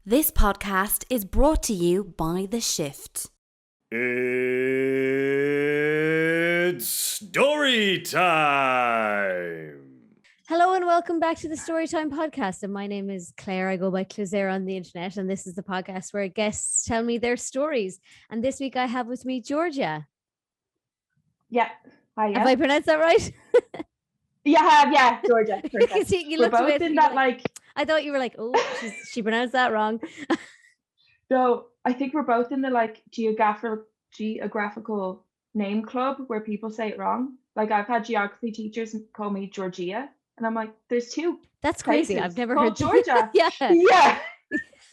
This podcast is brought to you by The Shift. It's story time. Hello and welcome back to the Storytime Podcast. And my name is Claire. I go by Clisare on the internet. And this is the podcast where guests tell me their stories. And this week I have with me Georgia. Yeah. Hi, yeah. Have I pronounced that right? Yeah, Georgia. You We're looked both in that I thought you were like, oh, she pronounced that wrong. No, I think we're both in the geographical name club where people say it wrong. Like I've had geography teachers call me Georgia, and I'm like, there's two. That's crazy. places I've never called heard Georgia. Yeah.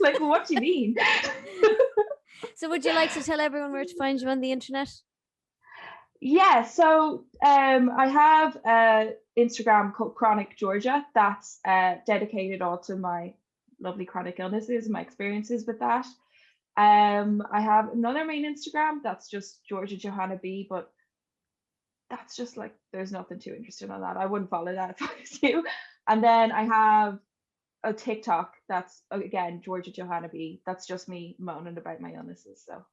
Like, what do you mean? So would you like to tell everyone where to find you on the internet? Yeah, so I have Instagram called Chronic Georgia that's dedicated all to my lovely chronic illnesses and my experiences with that. I have another main Instagram that's just Georgia Johanna B, but that's just like there's nothing too interesting on that. I wouldn't follow that if I was you. And then I have a TikTok that's again Georgia Johanna B. That's just me moaning about my illnesses. So.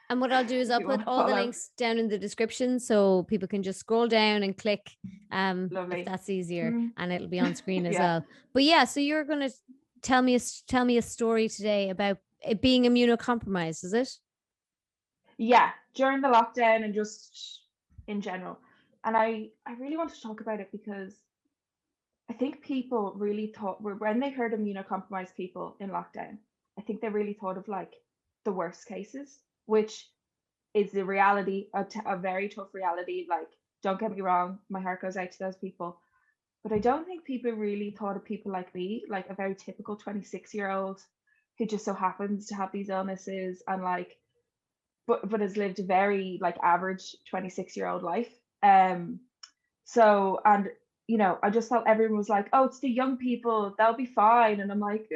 And what I'll do is I'll put all the links down in the description so people can just scroll down and click if that's easier, and it'll be on screen as well. But yeah, so you're going to tell me a story today about it being immunocompromised, is it? Yeah, during the lockdown and just in general. And I really want to talk about it because I think people really thought when they heard immunocompromised people in lockdown, I think they really thought of like the worst cases, which is the reality, a very tough reality. Like, don't get me wrong, my heart goes out to those people. But I don't think people really thought of people like me, like a very typical 26-year-old who just so happens to have these illnesses and like, but has lived a very like average 26-year-old life. So, and you know, I just felt everyone was like, oh, it's the young people, they'll be fine. And I'm like,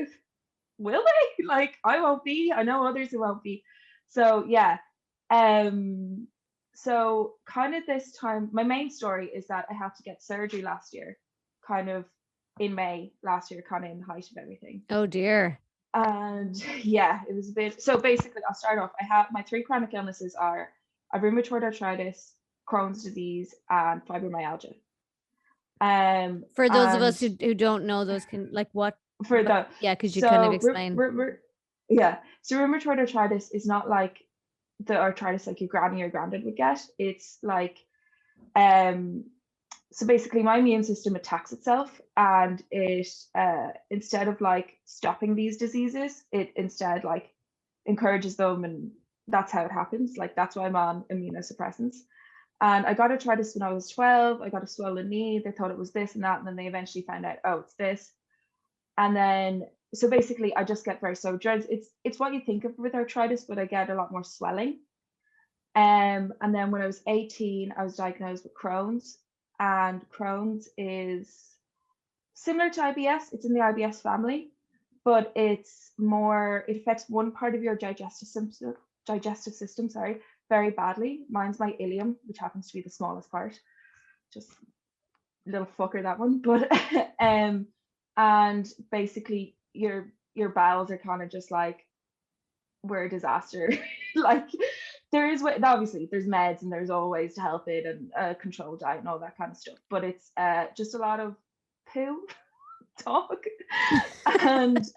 will they? Like, I won't be. I know others who won't be. So yeah. So kind of this time, my main story is that I had to get surgery last year, kind of in May last year, kind of in the height of everything. Oh dear. And yeah, it was a bit. So basically, I'll start off. I have my three chronic illnesses are rheumatoid arthritis, Crohn's disease, and fibromyalgia. For those of us who don't know, those can like what for the because you kind of explain. So rheumatoid arthritis is not like the arthritis like your granny or granddad would get. It's like so basically my immune system attacks itself, and it instead of like stopping these diseases, it instead like encourages them, and that's how it happens. Like that's why I'm on immunosuppressants. And I got arthritis when I was 12. I got a swollen knee. They thought it was this and that, and then they eventually found out, oh, it's this. And then so basically I just get very sore joints. It's what you think of with arthritis, but I get a lot more swelling. And then when I was 18, I was diagnosed with Crohn's. And Crohn's is similar to IBS. It's in the IBS family, but it affects one part of your digestive system, very badly. Mine's my ileum, which happens to be the smallest part. Just a little fucker, that one. But and basically your bowels are kind of just like, we're a disaster. Like obviously there's meds and there's all ways to help it, and a controlled diet and all that kind of stuff, but it's just a lot of poo talk. And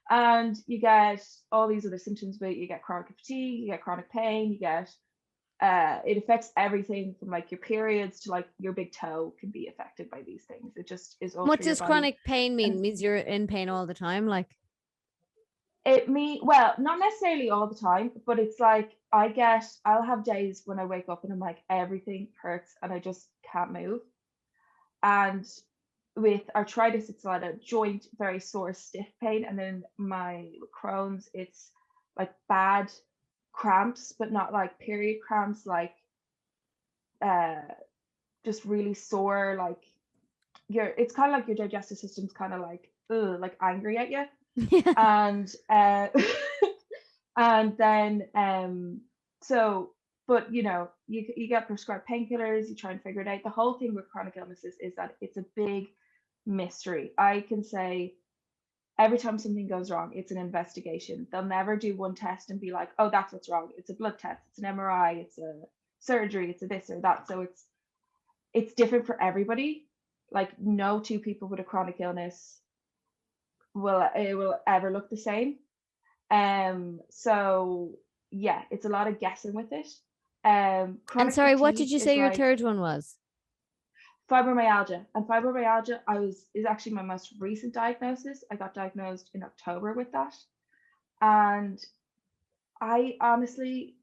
and you get all these other symptoms, but you get chronic fatigue, you get chronic pain, you get it affects everything from like your periods to like your big toe can be affected by these things. It just is all. What does chronic pain mean? Means you're in pain all the time? Like well, not necessarily all the time, but it's like I'll have days when I wake up and I'm like, everything hurts and I just can't move. And with arthritis, it's a lot of joint, very sore, stiff pain. And then my Crohn's, it's like bad cramps, but not like period cramps, like just really sore, like it's kind of like your digestive system's kind of like angry at you. And and then so, but you know, you get prescribed painkillers, you try and figure it out. The whole thing with chronic illnesses is that it's a big mystery. I can say every time something goes wrong, it's an investigation. They'll never do one test and be like, oh, that's what's wrong. It's a blood test, it's an MRI, it's a surgery, it's a this or that. So it's different for everybody. Like no two people with a chronic illness will ever look the same. So yeah, it's a lot of guessing with it. And sorry, what did you say your third one was? Fibromyalgia. And fibromyalgia is actually my most recent diagnosis. I got diagnosed in October with that. And I honestly,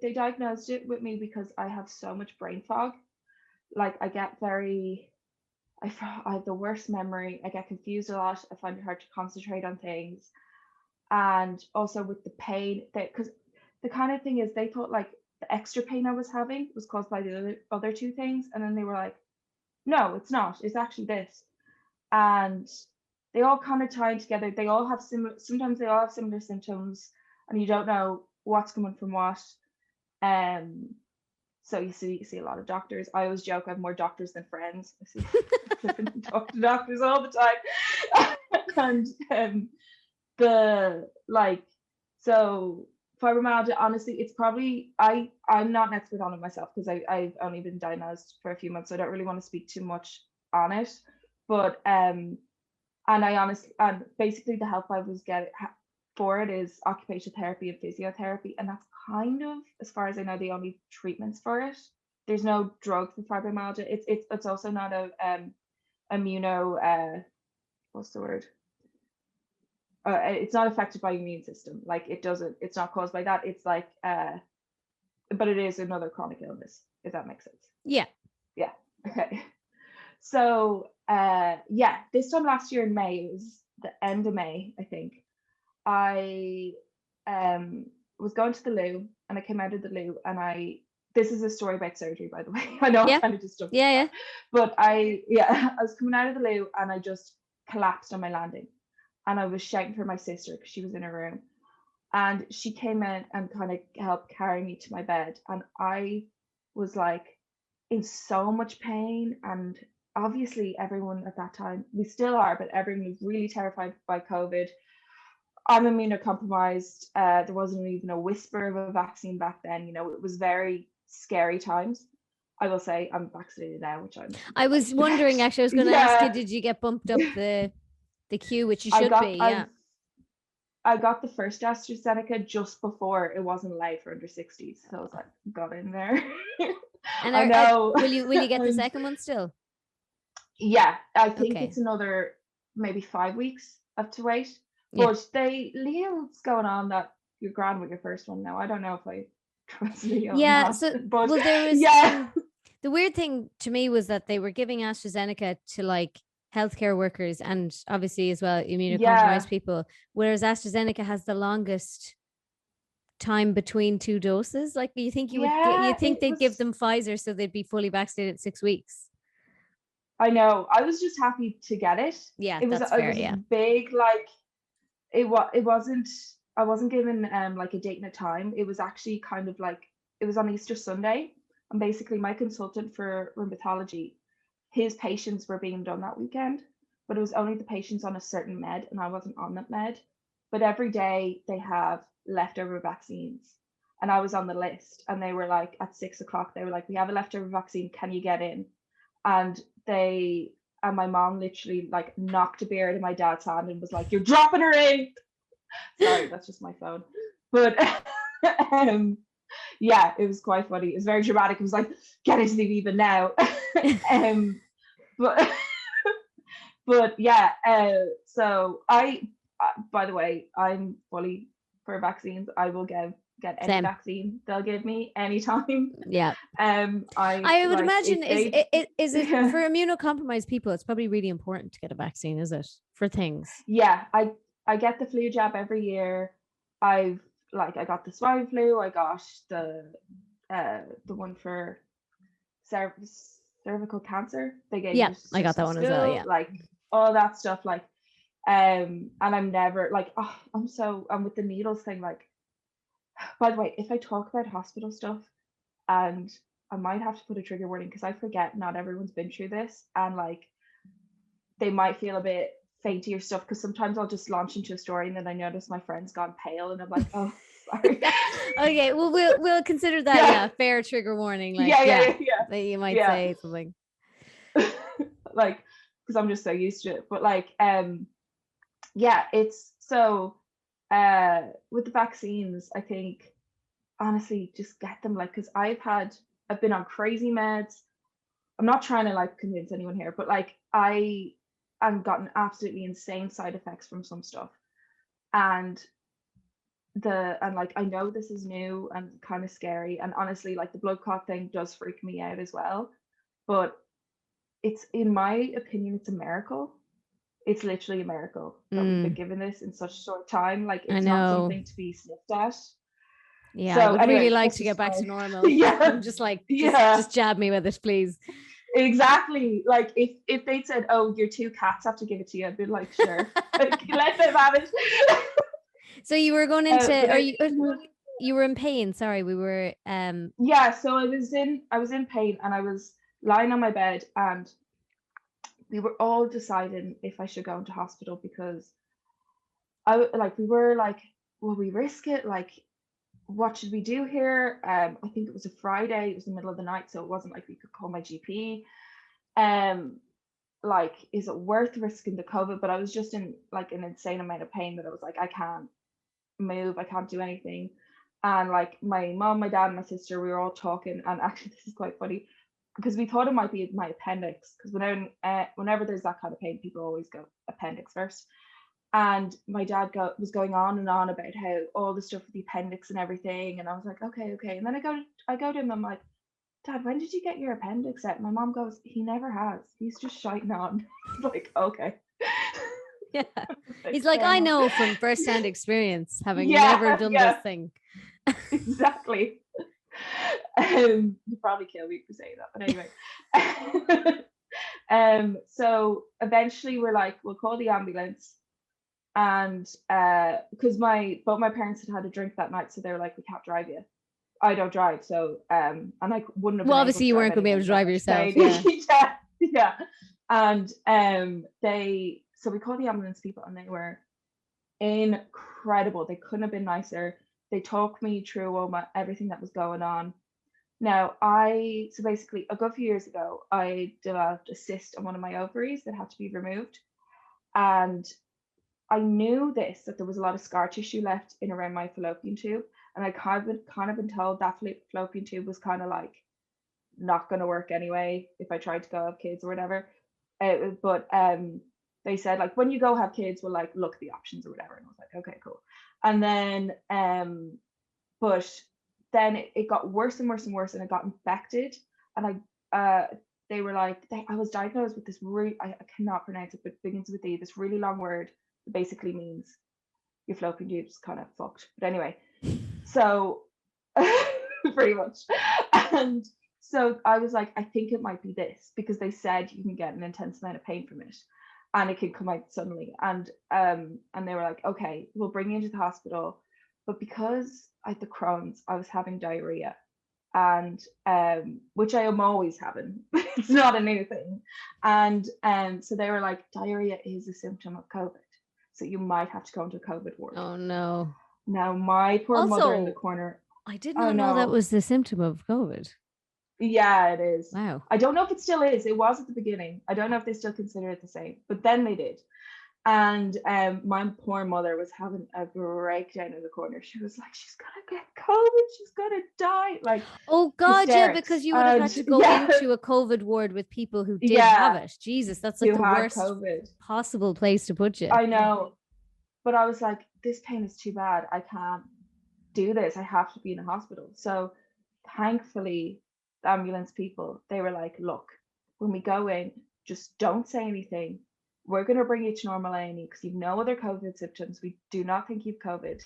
they diagnosed it with me because I have so much brain fog. Like I have the worst memory. I get confused a lot. I find it hard to concentrate on things. And also with the pain, because the kind of thing is they thought like the extra pain I was having was caused by the other two things. And then they were like, no, it's not. It's actually this. And they all kind of tie together. They all have sometimes they all have similar symptoms and you don't know what's coming from what. So you see a lot of doctors. I always joke I have more doctors than friends. I talk to doctors all the time. And so fibromyalgia, honestly, it's probably I'm not an expert on it myself because I've only been diagnosed for a few months, so I don't really want to speak too much on it. But and basically the help I was getting for it is occupational therapy and physiotherapy, and that's kind of, as far as I know, the only treatments for it. There's no drug for fibromyalgia. It's also not a what's the word? It's not affected by your immune system. Like it's not caused by that. It's like but it is another chronic illness, if that makes sense. Yeah. Okay. So this time last year in May, it was the end of May, I think, I was going to the loo and I came out of the loo and this is a story about surgery, by the way. I know I kind of just jumped. Yeah. But I was coming out of the loo and I just collapsed on my landing. And I was shouting for my sister because she was in her room. And she came in and kind of helped carry me to my bed. And I was like in so much pain. And obviously everyone at that time, we still are, but everyone was really terrified by COVID. I'm immunocompromised. There wasn't even a whisper of a vaccine back then. You know, it was very scary times. I will say I'm vaccinated now, which I was wondering, actually, I was going to ask you, did you get bumped up the queue, which you should be? Yeah. I got the first AstraZeneca just before it wasn't allowed for under 60s. So I was like, got in there. And I know. Will you get the second one still? Yeah, I think it's another maybe 5 weeks up to wait. But Leo's going on that you're grand with your first one now. I don't know if I trust Leo. Yeah, but there was the weird thing to me was that they were giving AstraZeneca to like healthcare workers and obviously as well immunocompromised people, whereas AstraZeneca has the longest time between two doses. Like you think they'd give them Pfizer so they'd be fully vaccinated in 6 weeks. I know. I was just happy to get it. Yeah, that's fair. Yeah, big, like it wasn't. I wasn't given like a date and a time. It was actually kind of like it was on Easter Sunday, and basically my consultant for rheumatology, his patients were being done that weekend, but it was only the patients on a certain med, and I wasn't on that med. But every day they have leftover vaccines, and I was on the list, and they were like at 6 o'clock, they were like, "We have a leftover vaccine. Can you get in?" And my mom literally like knocked a beer out of my dad's hand and was like, "You're dropping her in." Sorry, that's just my phone. But yeah, it was quite funny. It was very dramatic. It was like, "Get into the Aviva now." But yeah, so by the way, I'm fully for vaccines. I will get any vaccine they'll give me anytime. Yeah. I would imagine is it for immunocompromised people, it's probably really important to get a vaccine, is it? For things. Yeah, I get the flu jab every year. I got the swine flu, I got the one for cervical cancer. They gave I got that one as well. Yeah. Like all that stuff, like and I'm never like I'm with the needles thing, like, by the way, if I talk about hospital stuff, and I might have to put a trigger warning because I forget not everyone's been through this, and like they might feel a bit faintier stuff, because sometimes I'll just launch into a story and then I notice my friend's gone pale and I'm like, oh, sorry. Okay, well, we'll consider that a fair trigger warning. Like, that you might say something. Like, because I'm just so used to it. But like, it's so with the vaccines, I think honestly just get them, like, because I've been on crazy meds. I'm not trying to like convince anyone here, but like I've gotten absolutely insane side effects from some stuff, and like I know this is new and kind of scary, and honestly like the blood clot thing does freak me out as well, but it's, in my opinion, it's a miracle. It's literally a miracle that we've been given this in such a short time. Like, it's not something to be sniffed at. Yeah, so I would anyway, really like to get back to normal. I'm just like, just jab me with it, please. Exactly. Like, if they said, oh, your 2 cats have to give it to you, I'd be like, sure. Like, let them have it. So you were going into, you were in pain. Sorry, we were. Yeah. So I was in pain, and I was lying on my bed, and we were all deciding if I should go into hospital, because we were like, will we risk it? Like, what should we do here? I think it was a Friday. It was the middle of the night, so it wasn't like we could call my GP. Like, is it worth risking the COVID? But I was just in like an insane amount of pain that I was like, I can't move, I can't do anything. And like my mom, my dad, and my sister, we were all talking, and actually this is quite funny, because we thought it might be my appendix, because whenever there's that kind of pain, people always go appendix first. And my dad was going on and on about how all the stuff with the appendix and everything, and I was like, okay. And then I go to him, I'm like, Dad, when did you get your appendix out? My mom goes, he never has. He's just shiting on. Like, okay. Yeah. He's like, I know from firsthand experience, having never done this thing. Exactly. You probably kill me for saying that, but anyway. So eventually we're like, we'll call the ambulance. And because both my parents had a drink that night, so they were like, we can't drive you. I don't drive, so and I wouldn't have. Well, obviously you weren't going to be able to drive yourself. Yeah. And so we called the ambulance people, and they were incredible. They couldn't have been nicer. They talked me through everything that was going on. Now, so basically a good few years ago, I developed a cyst on one of my ovaries that had to be removed, and I knew that there was a lot of scar tissue left in around my fallopian tube, and I kind of been told that fallopian tube was kind of like not going to work anyway if I tried to go have kids or whatever. But they said, like, when you go have kids, we'll like look at the options or whatever. And I was like, okay, cool. And then but then it got worse and worse and worse, and it got infected. And they were like, I was diagnosed with this really, I cannot pronounce it, but it begins with E, this really long word that basically means your fallopian tube's kind of fucked. But anyway, so pretty much. And so I was like, I think it might be this, because they said you can get an intense amount of pain from it, and it can come out suddenly. And they were like, okay, we'll bring you into the hospital. But because I had the Crohn's, I was having diarrhea, and which I am always having. It's not a new thing. And so they were like, diarrhea is a symptom of COVID, so you might have to go into a COVID ward. Oh no. Now my poor mother in the corner. I did not know that was the symptom of COVID. Yeah, it is. Wow. I don't know if it still is. It was at the beginning. I don't know if they still consider it the same, but then they did. And my poor mother was having a breakdown in the corner. She was like, she's gonna get COVID, she's gonna die. Like, oh God, hysterics. Yeah, because you would have had to go into a COVID ward with people who did have it. Jesus, that's like the worst possible place to put you. I know. But I was like, this pain is too bad. I can't do this. I have to be in a hospital. So thankfully, the ambulance people, they were like, look, when we go in, just don't say anything. We're going to bring you to normal A&E because you've no other COVID symptoms. We do not think you've COVID.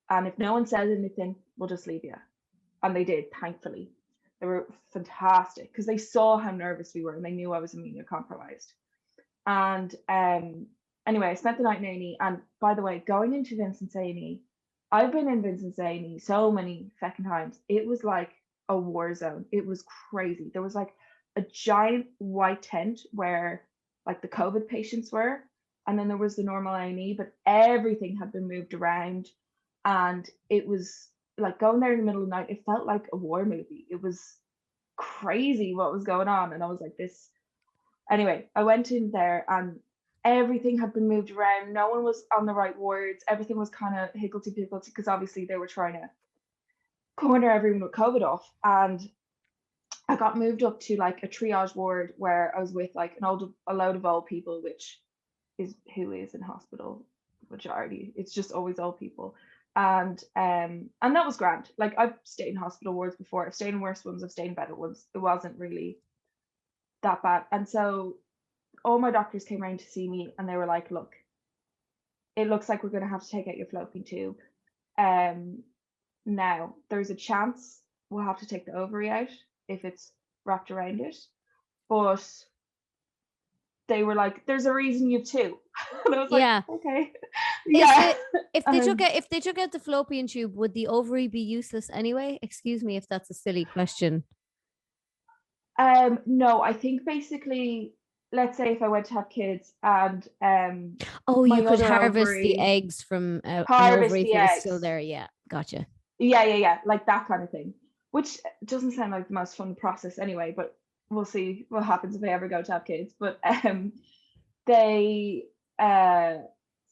And if no one says anything, we'll just leave you. And they did, thankfully. They were fantastic because they saw how nervous we were, and they knew I was immunocompromised. And anyway, I spent the night in A&E. And by the way, going into Vincent's A&E, I've been in Vincent's A&E so many fucking times. It was like a war zone. It was crazy. There was like a giant white tent where like the COVID patients were, and then there was the normal A&E, but everything had been moved around, and it was like going there in the middle of the night. It felt like a war movie. It was crazy what was going on, and I was like, this. Anyway, I went in there and everything had been moved around. No one was on the right wards. Everything was kind of higgledy-piggledy because obviously they were trying to corner everyone with COVID off. And I got moved up to like a triage ward where I was with like a load of old people, which is who is in hospital majority. It's just always old people. And that was grand. Like, I've stayed in hospital wards before. I've stayed in worse ones. I've stayed in better ones. It wasn't really that bad. And so all my doctors came around to see me, and they were like, look, it looks like we're going to have to take out your fallopian tube. Now there's a chance we'll have to take the ovary out if it's wrapped around it, but they were like, there's a reason you have two. And I was like, okay. Yeah. If they took out the fallopian tube, would the ovary be useless anyway? Excuse me if that's a silly question. No, I think basically, let's say if I went to have kids and you could harvest the eggs from an ovary if it was still there. Yeah, gotcha. Yeah, like that kind of thing, which doesn't sound like the most fun process anyway, but we'll see what happens if I ever go to have kids. But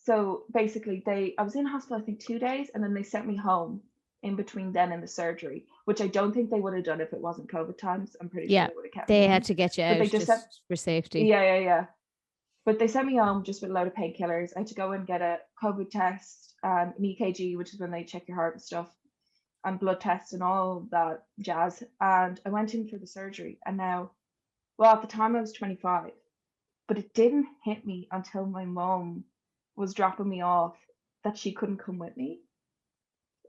so basically I was in hospital, I think 2 days, and then they sent me home in between then and the surgery, which I don't think they would have done if it wasn't COVID times. I'm pretty sure they would have kept they me had to get you out just for safety. Yeah. But they sent me home just with a load of painkillers. I had to go and get a COVID test, an EKG, which is when they check your heart and stuff, and blood tests and all that jazz. And I went in for the surgery. And now, well, at the time I was 25, but it didn't hit me until my mom was dropping me off that she couldn't come with me.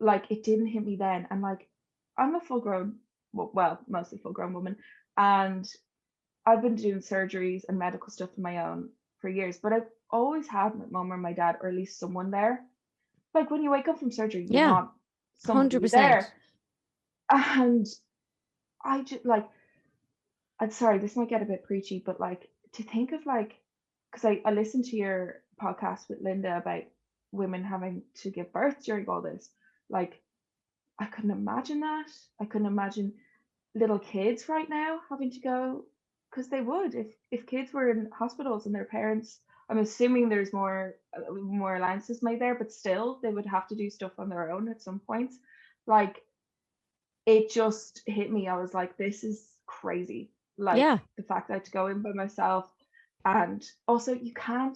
Like, it didn't hit me then. And like, I'm a mostly full grown woman, and I've been doing surgeries and medical stuff on my own for years, but I've always had my mom or my dad, or at least someone there. Like, when you wake up from surgery, you want someone 100%. There. And I just like, I'm sorry, this might get a bit preachy, but like, to think of like, because I listened to your podcast with Linda about women having to give birth during all this. Like, I couldn't imagine that. I couldn't imagine little kids right now having to go, because they would if kids were in hospitals and their parents, I'm assuming there's more allowances made there, but still they would have to do stuff on their own at some points. Like, it just hit me. I was like, this is crazy. Like, the fact that I had to go in by myself. And also, I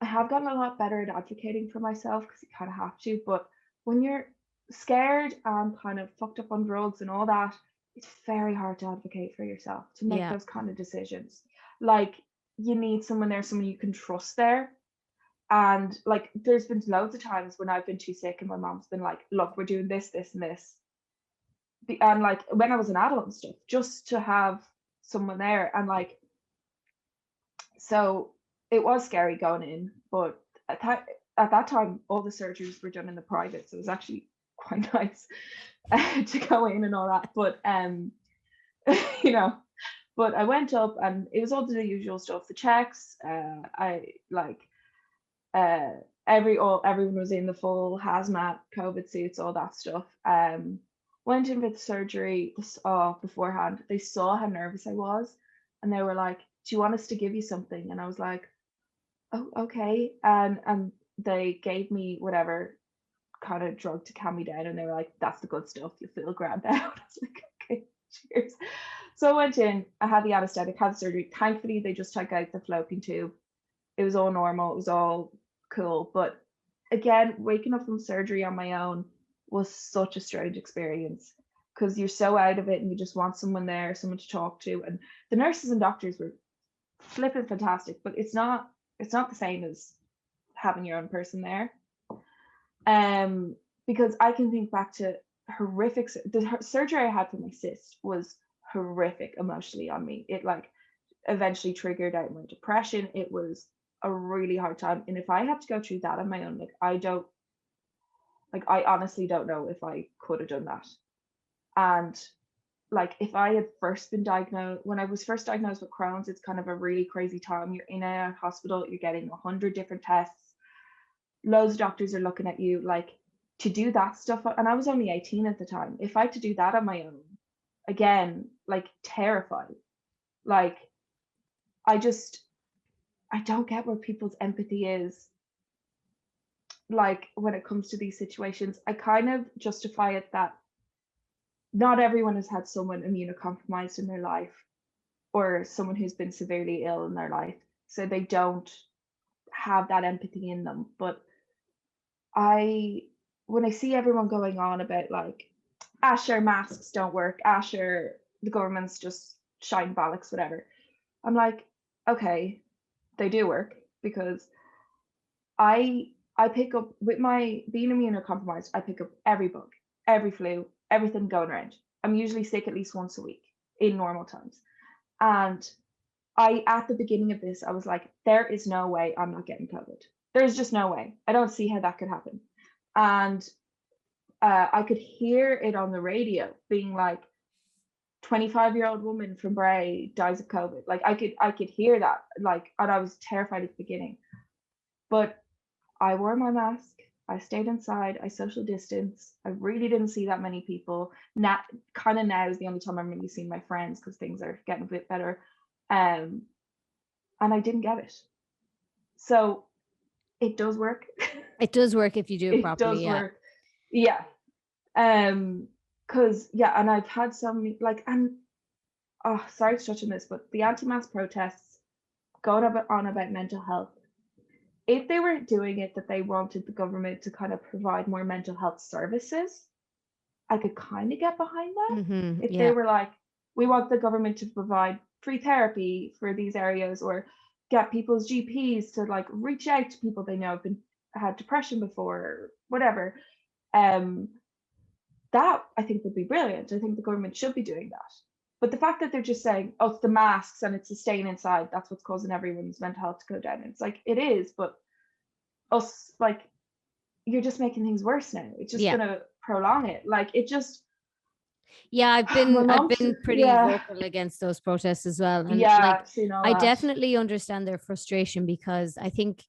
have gotten a lot better at advocating for myself, because you kind of have to, but when you're scared and kind of fucked up on drugs and all that, it's very hard to advocate for yourself, to make those kind of decisions. Like, you need someone there, someone you can trust there. And like, there's been loads of times when I've been too sick and my mom's been like, look, we're doing this, this, and this. And like, when I was an adult and stuff, just to have someone there. And like, so it was scary going in, but at that time, all the surgeries were done in the private, so it was actually quite nice to go in and all that. But but I went up and it was all the usual stuff, the checks. Everyone was in the full hazmat, COVID suits, all that stuff. Went in for the surgery beforehand. They saw how nervous I was, and they were like, "Do you want us to give you something?" And I was like, "Oh, okay." And they gave me whatever kind of drug to calm me down, and they were like, "That's the good stuff. You'll feel grand now." I was like, "Okay, cheers." So I went in. I had the anesthetic, had the surgery. Thankfully, they just took out the fallopian tube. It was all normal. It was all cool. But again, waking up from surgery on my own was such a strange experience, because you're so out of it and you just want someone there, someone to talk to. And the nurses and doctors were flipping fantastic, but it's not the same as having your own person there. Because I can think back to the surgery I had for my cyst was horrific emotionally on me. It like eventually triggered out my depression. It was a really hard time, and if I had to go through that on my own, I honestly don't know if I could have done that. And like if I had first been diagnosed, when I was first diagnosed with Crohn's, it's kind of a really crazy time. You're in a hospital, you're getting 100 different tests, loads of doctors are looking at you, like to do that stuff. And I was only 18 at the time. If I had to do that on my own, again, like terrified. Like I don't get where people's empathy is. Like when it comes to these situations, I kind of justify it that not everyone has had someone immunocompromised in their life or someone who's been severely ill in their life, so they don't have that empathy in them. But when I see everyone going on about like, sure, masks don't work, sure, the government's just shine bollocks, whatever, I'm like, okay, they do work, because I pick up, with my being immunocompromised, I pick up every bug, every flu, everything going around. I'm usually sick at least once a week in normal times. And at the beginning of this, I was like, there is no way I'm not getting COVID. There's just no way. I don't see how that could happen. And I could hear it on the radio being like, 25-year-old woman from Bray dies of COVID. Like I could hear that, like, and I was terrified at the beginning. But I wore my mask, I stayed inside, I social distance. I really didn't see that many people. Now is the only time I'm really seeing my friends, because things are getting a bit better. And I didn't get it. So it does work. It does work if you do it It properly. does work. Yeah. Because and I've had some like, and sorry to touch on this, but the anti-mask protests going on about mental health, if they were doing it that they wanted the government to kind of provide more mental health services, I could kind of get behind that. Mm-hmm, if they were like, we want the government to provide free therapy for these areas, or get people's GPs to like reach out to people they know have had depression before, or whatever, that I think would be brilliant. I think the government should be doing that. But the fact that they're just saying, oh, it's the masks and it's the staying inside, that's what's causing everyone's mental health to go down. It's like, it is, but us, like, you're just making things worse now. It's just gonna prolong it. Like, it just. Yeah, I've been pretty vocal against those protests as well. And I definitely understand their frustration, because I think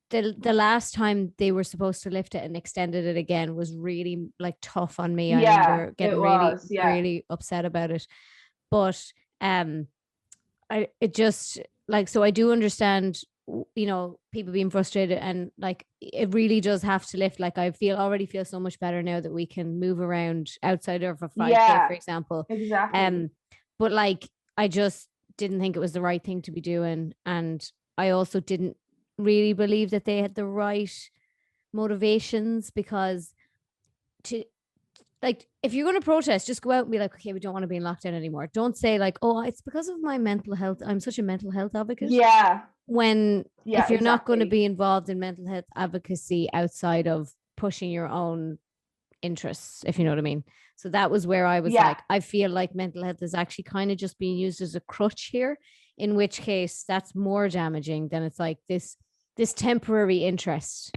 the last time they were supposed to lift it and extended it again was really like tough on me. I remember getting really upset about it. But it just like, so I do understand, you know, people being frustrated, and like it really does have to lift. Like I already feel so much better now that we can move around outside of a 5K, for example. Exactly. But like I just didn't think it was the right thing to be doing, and I also didn't really believe that they had the right motivations, because like, if you're going to protest, just go out and be like, okay, we don't want to be in lockdown anymore. Don't say like, oh, it's because of my mental health, I'm such a mental health advocate. When if you're not going to be involved in mental health advocacy outside of pushing your own interests, if you know what I mean. So that was where I was like, I feel like mental health is actually kind of just being used as a crutch here, in which case that's more damaging than it's like this temporary interest.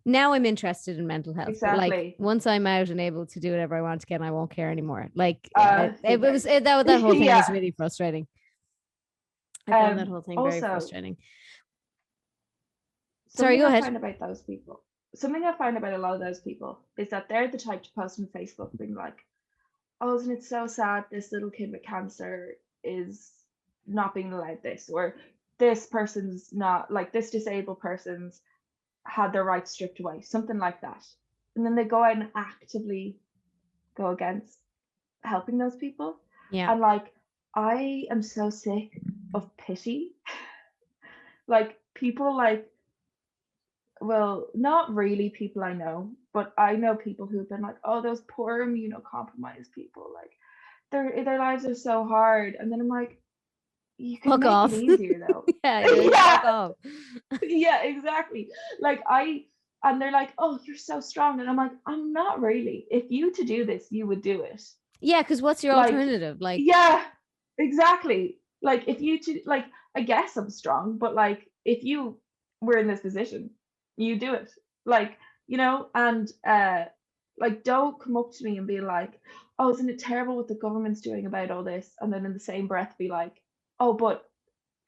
Now I'm interested in mental health. Exactly. But like once I'm out and able to do whatever I want again, I won't care anymore. Like that whole thing was really frustrating. I found that whole thing very frustrating. Sorry, go ahead. Something I find about a lot of those people is that they're the type to post on Facebook being like, oh, isn't it so sad this little kid with cancer is not being allowed this, or this person's not, like, this disabled person's had their rights stripped away, something like that. And then they go out and actively go against helping those people. Yeah. And like, I am so sick of pity. Like people like, well, not really people I know, but I know people who've been like, oh, those poor immunocompromised people, like their lives are so hard. And then I'm like, you can make it easier though. Yeah, exactly. Like and they're like, oh, you're so strong. And I'm like, I'm not really. If you to do this, you would do it. Yeah, because what's your alternative? Like, yeah, exactly. Like if you to, like, I guess I'm strong, but like if you were in this position, you do it. Like, you know, and like don't come up to me and be like, oh, isn't it terrible what the government's doing about all this? And then in the same breath be like, oh, but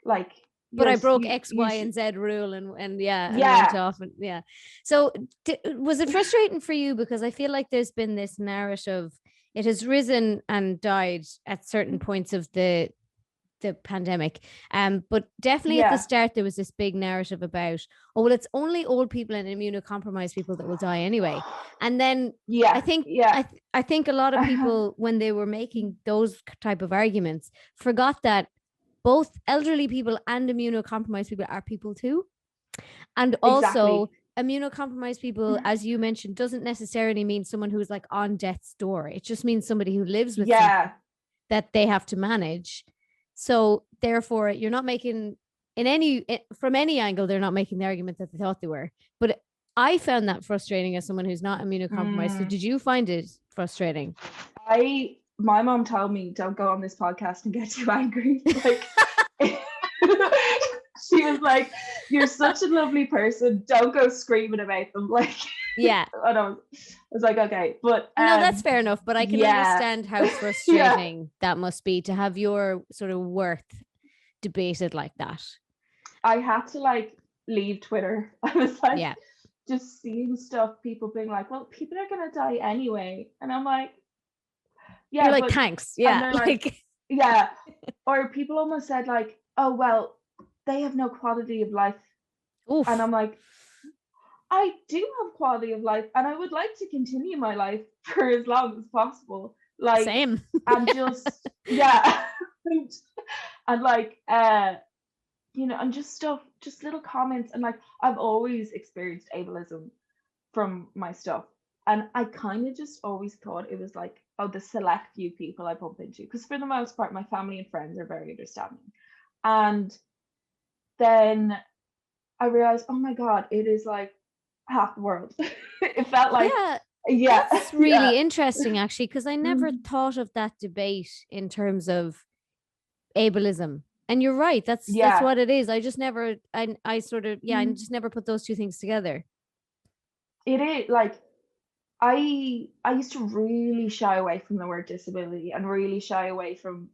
like, but I broke you, X, you Y, should, and Z rule, and yeah, and went yeah, off, and yeah. So was it frustrating for you? Because I feel like there's been this narrative. It has risen and died at certain points of the pandemic. But definitely at the yeah, start there was this big narrative about, oh well, it's only old people and immunocompromised people that will die anyway. And then I yeah, think yeah. I think a lot of people, when they were making those type of arguments, forgot that both elderly people and immunocompromised people are people too. And also Exactly. immunocompromised people, as you mentioned, doesn't necessarily mean someone who's like on death's door. It just means somebody who lives with something Yeah, that they have to manage. So therefore, you're not making from any angle, they're not making the argument that they thought they were. But I found that frustrating as someone who's not immunocompromised. So did you find it frustrating? my mom told me don't go on this podcast and get too angry. Like, she was like, "You're such a lovely person. Don't go screaming about them." Like, Yeah. I don't. I was like, okay, but No, that's fair enough. But I can understand how yeah. frustrating that must be to have your sort of worth debated like that. I had to like leave Twitter. I was like, Yeah. just seeing stuff, people being like, "Well, people are gonna die anyway," and I'm like, yeah, You're like, but thanks. and Yeah. they're like, yeah, or people almost said like, "Oh well, they have no quality of life," oof. and I'm like, I do have quality of life, and I would like to continue my life for as long as possible. Like, Same. and just yeah, and like and just stuff, just little comments, and like I've always experienced ableism from my stuff, and I kind of just always thought it was like, oh, the select few people I bump into, because for the most part my family and friends are very understanding. And then I realized, oh my god, it is like half the world. It felt like, yeah, that's really interesting actually, because I never thought of that debate in terms of ableism. And you're right, that's what it is. I just never I sort of I just never put those two things together. It is like, I used to really shy away from the word disability and really shy away from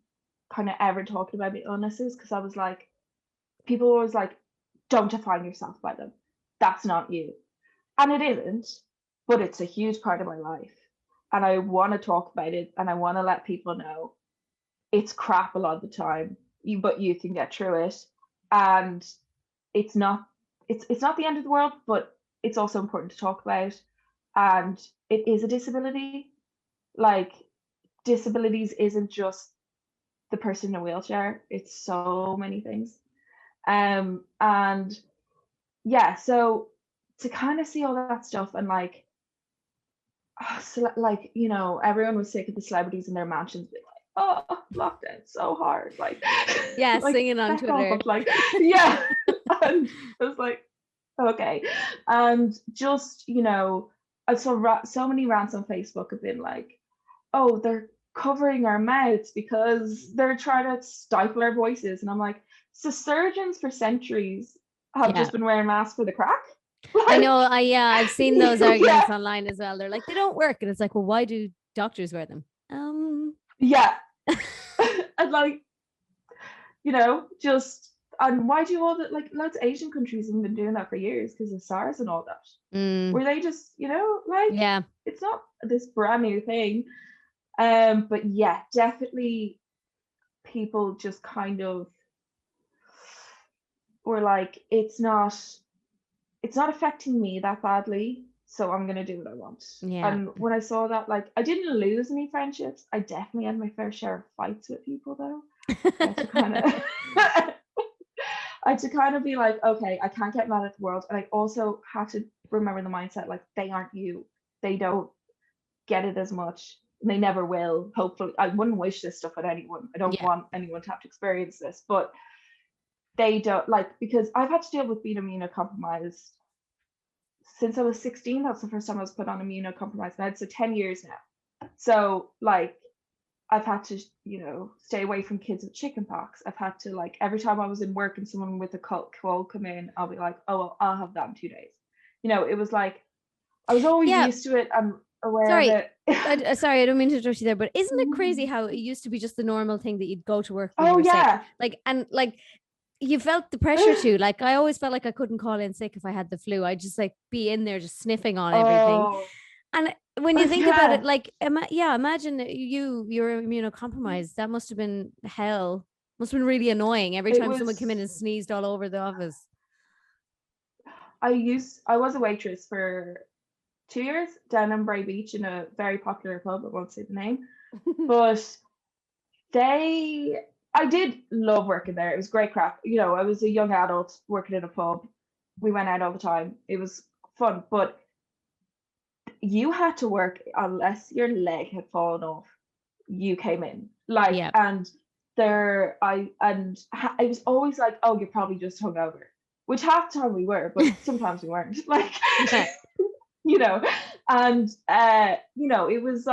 kind of ever talking about my illnesses, because I was like, people were always like, don't define yourself by them. That's not you. And it isn't, but it's a huge part of my life. And I want to talk about it, and I want to let people know it's crap a lot of the time, but you can get through it. And it's not the end of the world, but it's also important to talk about. And it is a disability. Like, disabilities isn't just the person in a wheelchair, it's so many things. And yeah, so to kind of see all that stuff, and like, so like, everyone was sick of the celebrities in their mansions being like, oh, lockdown so hard, like, yeah, like, singing on Twitter, like, yeah. And I was like, okay. And just, I saw so many rants on Facebook have been like, oh, they're covering our mouths because they're trying to stifle our voices. And I'm like, so surgeons for centuries have just been wearing masks for the crack. Like, I know. I've seen those arguments online as well. They're like, they don't work. And it's like, well, why do doctors wear them? Yeah. And like, and why do all that? Like, loads of Asian countries have been doing that for years because of SARS and all that. Where they just, like, it's not this brand new thing. But yeah, definitely people just kind of were like, it's not affecting me that badly, so I'm gonna do what I want. And when I saw that, like, I didn't lose any friendships. I definitely had my fair share of fights with people though. I had to kind of be like, okay, I can't get mad at the world. And I also had to remember the mindset, like, they aren't you. They don't get it as much. They never will. Hopefully, I wouldn't wish this stuff on anyone. I don't want anyone to have to experience this, but they don't, like, because I've had to deal with being immunocompromised since I was 16. That's the first time I was put on immunocompromised meds, so 10 years now. So like, I've had to, stay away from kids with chickenpox. I've had to, like, every time I was in work and someone with a cold come in, I'll be like, oh, well, I'll have that in 2 days. It was like, I was always used to it. And aware Sorry, of it. sorry, I don't mean to interrupt you there, but isn't it crazy how it used to be just the normal thing that you'd go to work when you were sick? Like, and like, you felt the pressure too. Like, I always felt like I couldn't call in sick if I had the flu. I'd just like be in there just sniffing on everything. And when you think about it, like, imagine you're immunocompromised. That must have been hell. Must have been really annoying every time someone came in and sneezed all over the office. I was a waitress for 2 years down in Bray Beach in a very popular pub. I won't say the name, but I did love working there. It was great crack. You know, I was a young adult working in a pub. We went out all the time. It was fun, but you had to work unless your leg had fallen off. You came in and I was always like, oh, you're probably just hungover, which half the time we were, but sometimes we weren't. Like, you know, and you know, it was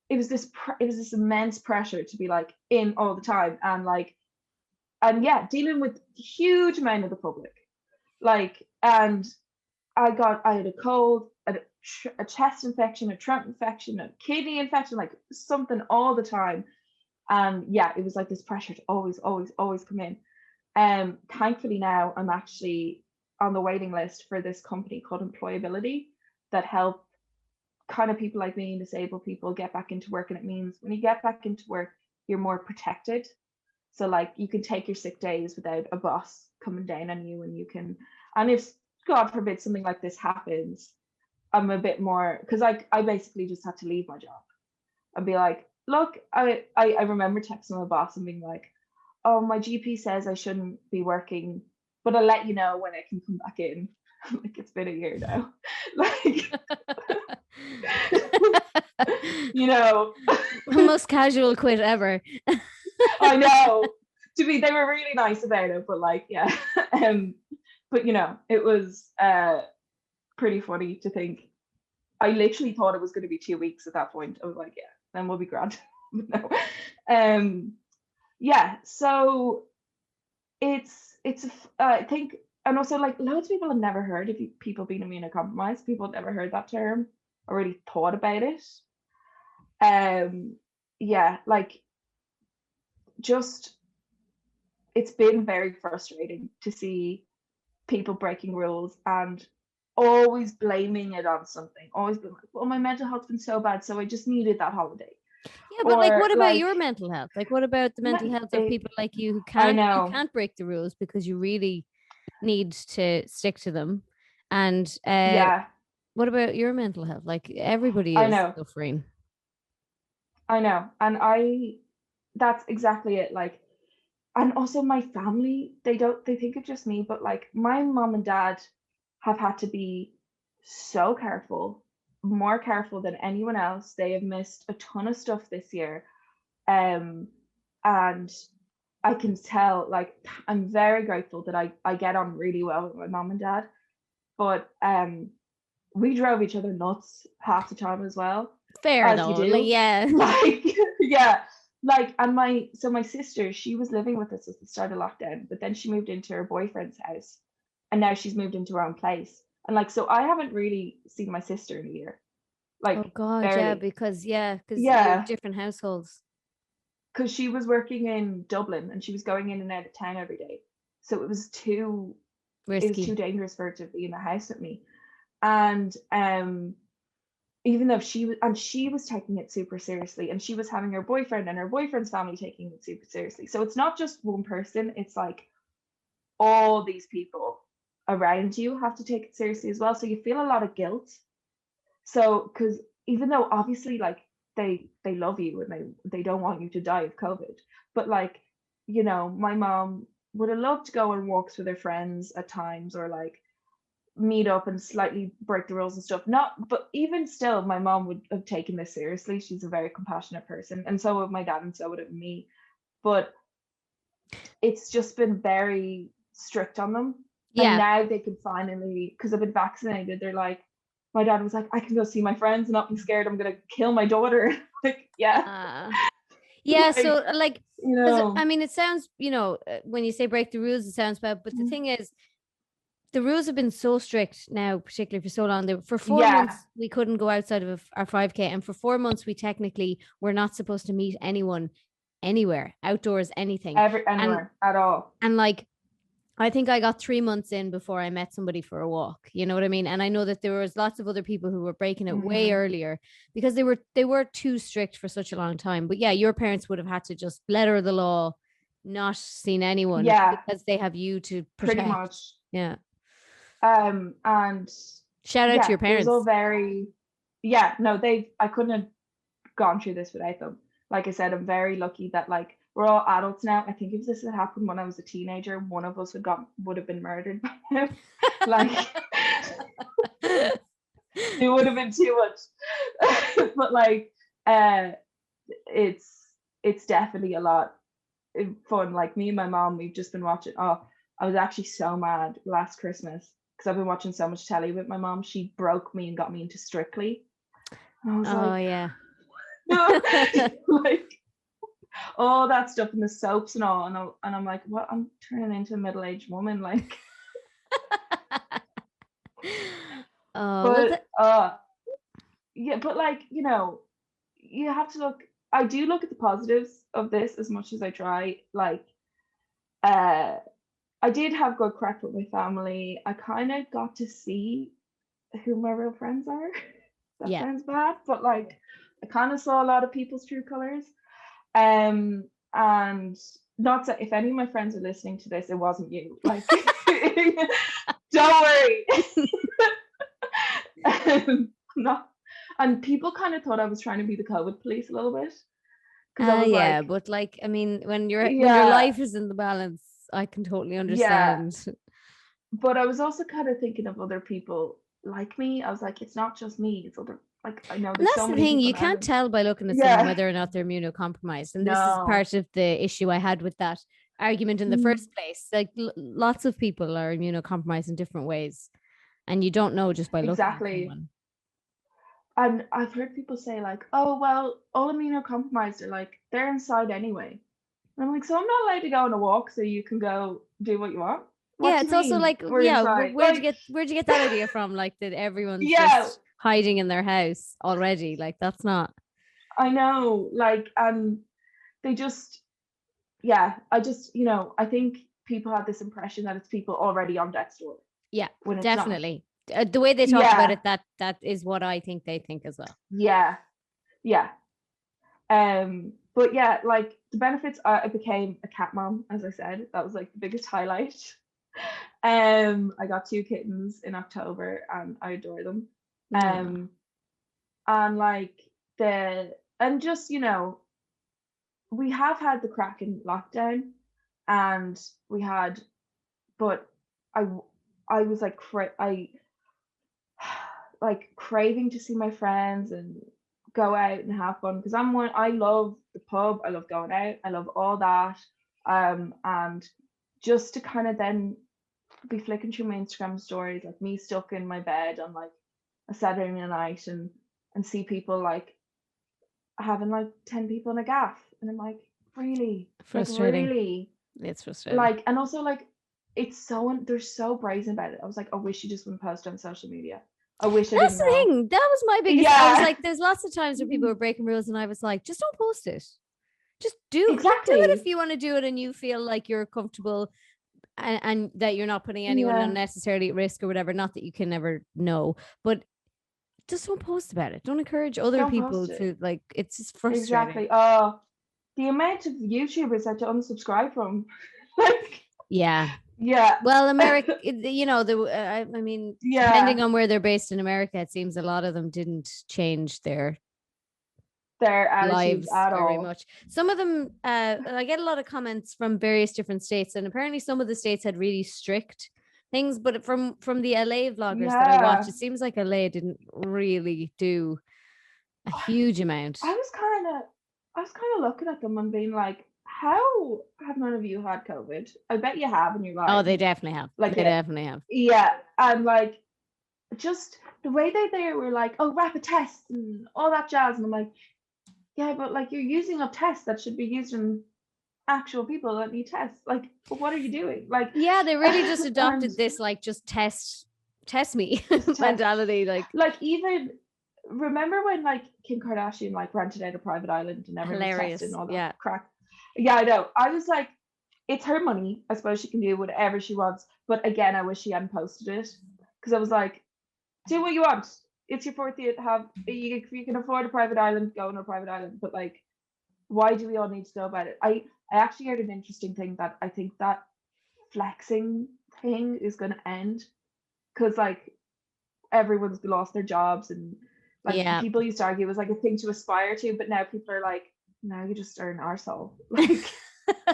this immense pressure to be like in all the time, and dealing with huge amount of the public, like, and I had a cold, a chest infection, a throat infection, a kidney infection, like something all the time. It was like this pressure to always come in. Thankfully now I'm actually on the waiting list for this company called Employability that help kind of people like me and disabled people get back into work. And it means when you get back into work, you're more protected. So like you can take your sick days without a boss coming down on you, and if God forbid something like this happens, I'm a bit more, because I basically just had to leave my job and be like, look, I remember texting my boss and being like, oh, my GP says I shouldn't be working, but I'll let you know when I can come back in. Like, it's been a year now. Like, you know. The most casual quit ever. I know. They were really nice about it, but like, yeah. But you know, it was pretty funny to think. I literally thought it was going to be 2 weeks at that point. I was like, yeah, then we'll be grand. No. So it's I think, and also like loads of people have never heard of people being immunocompromised. People have never heard that term or really thought about it. Like just, it's been very frustrating to see people breaking rules and always blaming it on something. Always been like, well, my mental health's been so bad, so I just needed that holiday. Yeah, but like, what about your mental health? Like, what about the mental health of people like you who can't break the rules because you really need to stick to them? And what about your mental health? Like, everybody is suffering. I know, and that's exactly it. Like, and also my family, they think it's just me, but like my mom and dad have had to be so careful, more careful than anyone else. They have missed a ton of stuff this year. And I can tell, like, I'm very grateful that I get on really well with my mom and dad. But we drove each other nuts half the time as well. Fair though, yeah. Like, yeah. Like, and my sister, she was living with us at the start of lockdown, but then she moved into her boyfriend's house, and now she's moved into her own place. And like, so I haven't really seen my sister in a year. Like, oh God, barely. Yeah, because you're different households. Because she was working in Dublin and she was going in and out of town every day, so it was too risky. It was too dangerous for her to be in the house with me. And even though she was taking it super seriously, and she was having her boyfriend and her boyfriend's family taking it super seriously. So it's not just one person, it's like all these people around you have to take it seriously as well. So you feel a lot of guilt. So, because even though obviously like they love you and they don't want you to die of COVID, but like, you know, my mom would have loved to go on walks with her friends at times, or like meet up and slightly break the rules and stuff. But even still, my mom would have taken this seriously. She's a very compassionate person, and so would my dad, and so would have me. But it's just been very strict on them. Yeah. And now they can finally, because I've been vaccinated, they're like, my dad was like, I can go see my friends and not be scared I'm gonna kill my daughter. Like, yeah. Yeah, like, so like, you know, I mean, it sounds, you know, when you say break the rules, it sounds bad, but the thing is, the rules have been so strict now, particularly for so long. For 4 months, we couldn't go outside of our 5K. And for 4 months, we technically were not supposed to meet anyone anywhere, outdoors, anything. Anywhere at all. And like, I think I got 3 months in before I met somebody for a walk. You know what I mean? And I know that there was lots of other people who were breaking it way earlier because they were too strict for such a long time. But yeah, your parents would have had to just letter of the law, not seen anyone because they have you to protect. Pretty much. Yeah. And shout out to your parents. It was all very, I couldn't have gone through this without them. Like I said, I'm very lucky that like we're all adults now. I think if this had happened when I was a teenager, one of us would have been murdered by now. Like it would have been too much. But like it's definitely a lot of fun. Like me and my mom, we've just been watching. I was actually so mad last Christmas because I've been watching so much telly with my mom. She broke me and got me into Strictly. I was yeah. No, like all that stuff and the soaps and all, and I'm like, what? I'm turning into a middle-aged woman, like. But like, you know, you have to look. I do look at the positives of this as much as I try. Like, I did have good crack with my family. I kind of got to see who my real friends are. That sounds bad, but like I kind of saw a lot of people's true colors. And not that if any of my friends are listening to this, it wasn't you. Like, don't worry. And people kind of thought I was trying to be the COVID police a little bit. But like, I mean, when your life is in the balance, I can totally understand. Yeah. But I was also kind of thinking of other people like me. I was like, it's not just me, it's other. Like, I know there's that's the thing, you can't tell by looking at someone whether or not they're immunocompromised. And this is part of the issue I had with that argument in the first place. Like lots of people are immunocompromised in different ways. And you don't know just by looking at someone. And I've heard people say like, oh, well, all immunocompromised are like, they're inside anyway. And I'm like, so I'm not allowed to go on a walk so you can go do what you want? It's also like, where'd you get that idea from? Like that everyone's just hiding in their house already. Like that's not. I know, like, they just, I just, you know, I think people have this impression that it's people already on death's door. Yeah, definitely. The way they talk about it, that is what I think they think as well. Yeah. But yeah, like the benefits are I became a cat mom, as I said. That was like the biggest highlight. I got 2 kittens in October and I adore them. And like just, you know, we have had the crack in lockdown and but I was like craving to see my friends and go out and have fun because I love the pub, I love going out, I love all that, and just to kind of then be flicking through my Instagram stories, like me stuck in my bed on like a Saturday night and see people like having like 10 people in a gaff, and I'm like, really frustrating. Like, really, it's frustrating. Like, and also like they're so brazen about it. I was like, I wish you just wouldn't post on social media. I wish I That's didn't the know. thing. That was my biggest. I was like, there's lots of times where people were breaking rules, and I was like, just don't post it. Just do it if you want to do it, and you feel like you're comfortable, and that you're not putting anyone unnecessarily at risk or whatever. Not that you can never know, but just don't post about it. Don't encourage other people to like. It's just frustrating. Exactly. The amount of YouTubers that to unsubscribe from, like. Yeah. Well, America, you know, I mean, depending on where they're based in America, it seems a lot of them didn't change their lives very much. Some of them, I get a lot of comments from various different states, and apparently some of the states had really strict things, but from the LA vloggers that I watched, it seems like LA didn't really do a huge amount. I was kind of looking at them and being like, how have none of you had COVID? I bet you have in your life. Oh, they definitely have. Like, they definitely have. Yeah, and like, just the way they were like, oh, rapid tests and all that jazz, and I'm like, yeah, but like you're using a test that should be used in actual people that need tests. Like, what are you doing? Like, yeah, they really just adopted this, like, just test me mentality. Like even remember when like Kim Kardashian like rented out a private island and everyone was hilarious. testing all that Yeah. crap. Yeah, I know. I was like, it's her money. I suppose she can do whatever she wants. But again, I wish she hadn't posted it, because I was like, do what you want. It's your 40th. If you can afford a private island, go on a private island. But like, why do we all need to know about it? I actually heard an interesting thing that I think that flexing thing is going to end, because like everyone's lost their jobs, and like people used to argue it was like a thing to aspire to, but now people are like, no, you just are an arsehole. Like,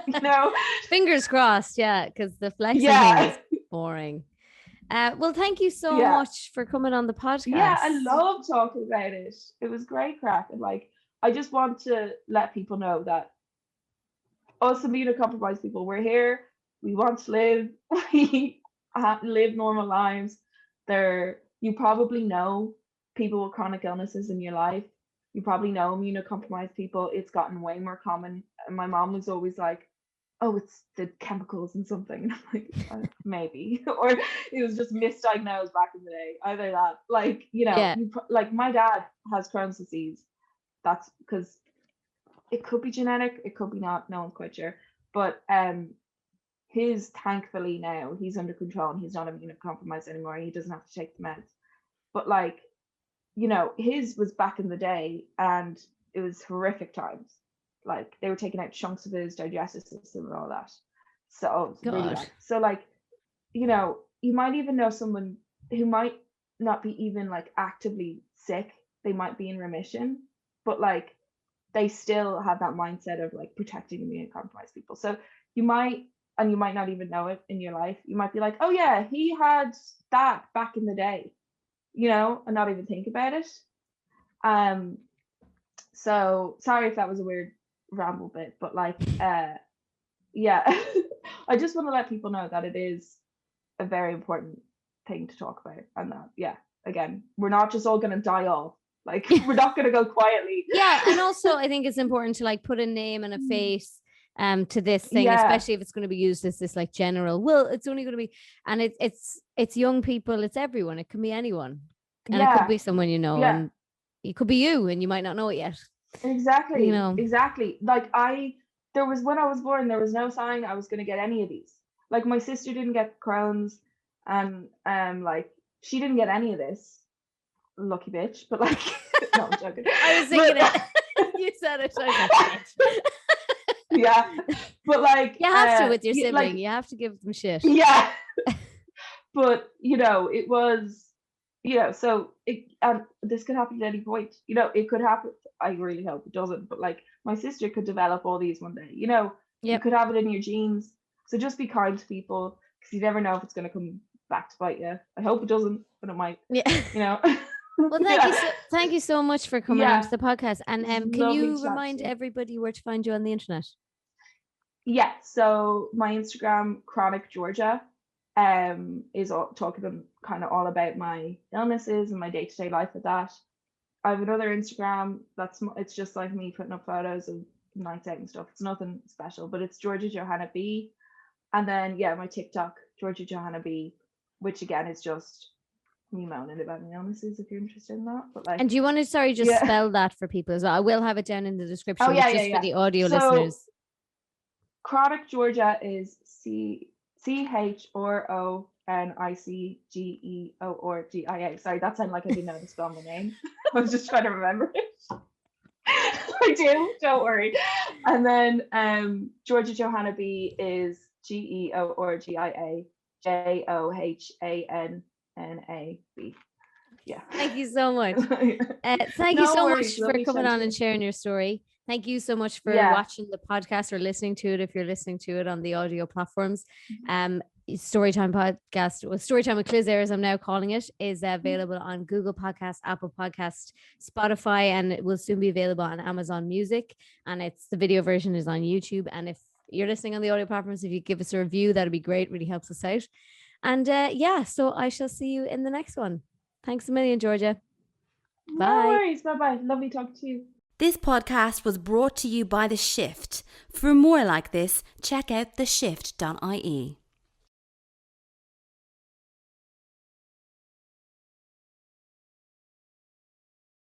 you know, fingers crossed. Yeah, because the flexing thing is boring. Well, thank you so much for coming on the podcast. Yeah, I love talking about it. It was great crack. And like, I just want to let people know that us immunocompromised people, we're here. We want to live. We live normal lives. You probably know people with chronic illnesses in your life. You probably know immunocompromised people. It's gotten way more common. And my mom was always like, oh, it's the chemicals and something. And I'm like, maybe. Or it was just misdiagnosed back in the day. Either that. Like, you know, like my dad has Crohn's disease. That's because it could be genetic. It could be not. No one's quite sure. But thankfully now, he's under control and he's not immunocompromised anymore. He doesn't have to take the meds. But like, you know, his was back in the day and it was horrific times. Like they were taking out chunks of his digestive system and all that. So really bad. So like, you know, you might even know someone who might not be even like actively sick. They might be in remission, but like they still have that mindset of like protecting immunocompromised people. So you might not even know it in your life. You might be like, oh yeah, he had that back in the day, you know, and not even think about it. So sorry if that was a weird ramble bit, but like, yeah, I just want to let people know that it is a very important thing to talk about, and that, yeah, again, we're not just all going to die off. Like, we're not going to go quietly. Yeah, and also I think it's important to like put a name and a face to this thing, especially if it's going to be used as this like general. Well, it's only going to be, and it's young people, it's everyone. It can be anyone, and it could be someone you know, and it could be you, and you might not know it yet. Exactly. You know, exactly. Like when I was born, there was no sign I was going to get any of these. Like my sister didn't get Crohn's, and like she didn't get any of this. Lucky bitch. But like, no, I'm joking. I was thinking it. You said it. Yeah, but like you have to with your sibling. Like, you have to give them shit. Yeah. But you know, it was, you know, so this could happen at any point. You know, it could happen. I really hope it doesn't. But like, my sister could develop all these one day. You know, you could have it in your genes. So just be kind to people, because you never know if it's going to come back to bite you. I hope it doesn't, but it might. Yeah. You know. Well, thank you so much for coming onto the podcast. And can you remind everybody where to find you on the internet? Yeah, so my Instagram, Chronic Georgia, is talking kind of all about my illnesses and my day-to-day life with that. I have another Instagram it's just like me putting up photos of nights out and stuff. It's nothing special, but it's Georgia Johanna B. And then my TikTok, Georgia Johanna B, which again is just me moaning about my illnesses if you're interested in that. But like, and do you want to spell that for people as well? I will have it down in the description. For the audio listeners. Chronic Georgia is CHRONICGEORGIA. Sorry, that sounded like I didn't know how to spell my name. I was just trying to remember it. I do, don't worry. And then Georgia Johanna B is GEORGIA JOHANNAB. Yeah. Thank you so much. Thank you so much for coming on and sharing your story. Thank you so much for watching the podcast or listening to it if you're listening to it on the audio platforms. Storytime Podcast, Storytime with Clisare, as I'm now calling it, is available on Google Podcasts, Apple Podcasts, Spotify, and it will soon be available on Amazon Music. And the video version is on YouTube. And if you're listening on the audio platforms, if you give us a review, that'd be great. Really helps us out. And so I shall see you in the next one. Thanks a million, Georgia. Bye. No worries. Bye-bye. Lovely talking to you. This podcast was brought to you by The Shift. For more like this, check out theshift.ie.